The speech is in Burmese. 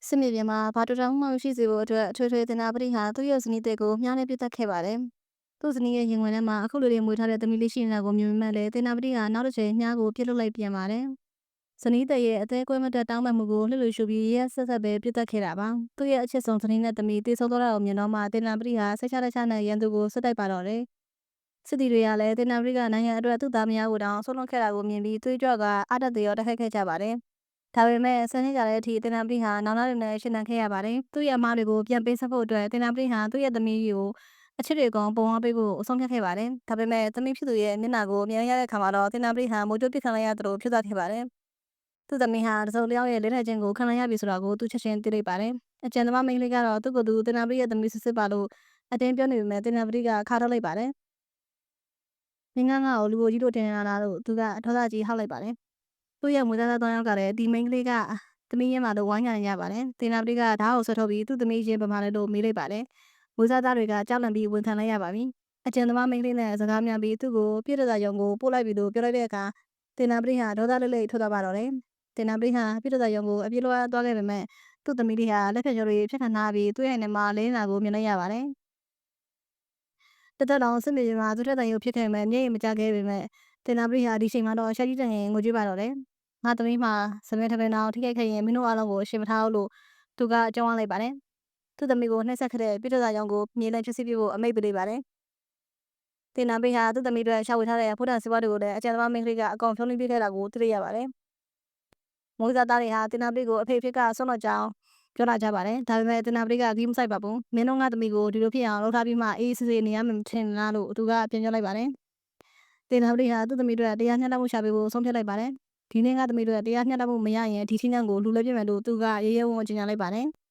စစ်မြေပြင်မှာဘာတူတောင်မှမရှိစေဖို့အတွက်ထွေထွေတင်နာပတိဟာသူ့ရဲ့ဇနီးတဲ့ကိုမြားနဲ့ပြစ်တက်ခဲ့ပါတယ်။သူ့ဇနီးရဲ့ရင်ဝင်ထဲမှာအခုလိုတွေမွေးထားတဲ့သမီးလေးရှိနေတာကိုမြင်မှလည်းတင်နာပတိဟာနောက်တစ်ချိန်မြားကိုပြစ်လွတ်လိုက်ပြန်ပါတယ်။ဇနီးတဲ့ရဲ့အသေးကွဲမတက်တောင်းပန်မှုကိုလှစ်လို့ရှုပြီးရက်ဆက်ဆက်ပဲပြစ်တက်ခဲ့တာပါ။သူ့ရဲ့အချစ်ဆုံးဇနီးနဲ့သမီးတေဆုံးသွားတာကိုမြင်တော့မှတင်နာပတိဟာစိတ်ချလက်ချနဲ့ရန်သူကိုဆွတ်တိုက်ပါတော့တယ်။စစ်တီတွေကလည်းတင်နာပတိကနိုင်ငံအတွက်သူ့သားမယားကိုတောင်ဆုံးလွတ်ခဲ့တာကိုမြင်ပြီးသွေးကြွကအာတတ်သေးရောတိုက်ခိုက်ခဲ့ကြပါတယ်။ဒါပေမဲ့ဆယ်နှစ်ကြာတဲ့အထိတင်နာပတိဟာနောင်နာတွေနဲ့ရှင်းနှံခဲ့ရပါတယ်။သူ့ရဲ့အမားတွေကိုပြန်ပေးဆက်ဖို့အတွက်တင်နာပတိဟာသူ့ရဲ့သမီးကိုအချစ်တွေကောင်ပုံအောင်ပေးဖို့အဆုံးဖြတ်ခဲ့ပါတယ်။ဒါပေမဲ့သမီးဖြစ်သူရဲ့မျက်နှာကိုအမြင်ရတဲ့အခါမှာတော့တင်နာပတိဟာမိုးကြိုးပစ်ခံလိုက်ရသလိုဖြစ်သွားခဲ့ပါတယ်။သူ့သမီးဟာတစုံတစ်ယောက်ရဲ့လက်ထပ်ခြင်းကိုခံလိုက်ရပြီဆိုတာကိုသူချက်ချင်းသိလိုက်ပါတယ်။အကြံသမားမိန်းကလေးကတော့သူ့ကိုယ်သူတင်နာပတိရဲ့သမီးစစ်စစ်ပါလို့အတင်းပြောနေပေမဲ့တင်နာပတိကခါထုတ်လိုက်ပါတယ်။မင်းကငါ့ကိုလူကိုကြီးတို့တင်လာတာလို့သူကဒေါသကြီးဟောက်လိုက်ပါတယ်။သူ့ရဲ့မွေးသား3ယောက်ကလည်းဒီမိန်းကလေးကသမီးရင်းမှာတော့ဝိုင်းရရပါတယ်။တင်နာပတိကဓာတ်ကိုဆွဲထုတ်ပြီးသူ့သမီးချင်းပမာလဲလို့မေးလိုက်ပါတယ်။မွေးစားသားတွေကကြောက်လန့်ပြီးဝန်ခံလိုက်ရပါပြီ။အကျဉ်သမားမိန်းကလေးနဲ့စကားများပြီးသူ့ကိုပြည့်တသာရုံကိုပို့လိုက်ပြီးလို့ပြောလိုက်တဲ့အခါတင်နာပတိဟာဒေါသလိမ့်လိမ့်ထွက်သွားပါတော့တယ်။တင်နာပတိဟာပြည့်တသာရုံကိုအပြေးလွှားသွားခဲ့ပေမဲ့သူ့သမီးလေးဟာလက်ဖြတ်ကျော်တွေဖြစ်ခံထားပြီးသူ့ရဲ့နေမှာလဲနေတာကိုမြင်လိုက်ရပါတယ်။တသက်လုံးစစ်မြေပြင်မှာသူထက်တန်ရုပ်ဖြစ်ခဲ့မဲ့မျက်ရည်မကျခဲ့ပေမဲ့တင်နာပတိဟာဒီချိန်မှာတော့ရှာကြီးတန်ရင်ငိုကြွေးပါတော့တယ်။ငါသမီးမှာစမင်းထပင်တော်ထိခိုက်ခဲ့ရင်မင်းတို့အားလုံးကိုရှင်မထားလို့သူကအကြောင်းအားလိုက်ပါတယ်။သူ့သမီးကိုနှိပ်စက်ခဲ့တဲ့ပြည့်တသာရုံကိုမြေလံချစ်စီးပြဖို့အမိန့်ပေးလိုက်ပါတယ်။တင်နာပတိဟာသူ့သမီးတွေရှာဝေထားတဲ့ဖုဒ္ဓဆေးဝါးတွေကိုလည်းအကျဉ်သမားမိန်းကလေးကအကောင်ဖြုံးပြခဲ့တာကိုသိရပါတယ်။မွေးစားသားတွေဟာတင်နာပတိကိုအဖေဖြစ်ကဆုံးတော့ကြောင်းပြောလာကြပါတယ်။ဒါပေမဲ့တင်နာပတိကဂီးမဆိုင်ပါဘူး။မင်းတို့ငါသမီးကိုဒီလိုဖြစ်အောင်လုပ်ထားပြီးမှအေးအေးဆေးဆေးနေရမှထင်လားလို့သူကပြန်ပြောလိုက်ပါတယ်။တင်နာပတိဟာသူ့သမီးတွေတရားမျှတမှုရှာပေးဖို့ဆုံးဖြတ်လိုက်ပါတယ်။ဒီနေ့ငါသမီးတွေတရားမျှတမှုမရရင်ဒီချင်းနှံကိုလူလဲပြစ်မယ်လို့သူကရဲရဲဝံ့ဝံ့ကြေညာလိုက်ပါတယ်။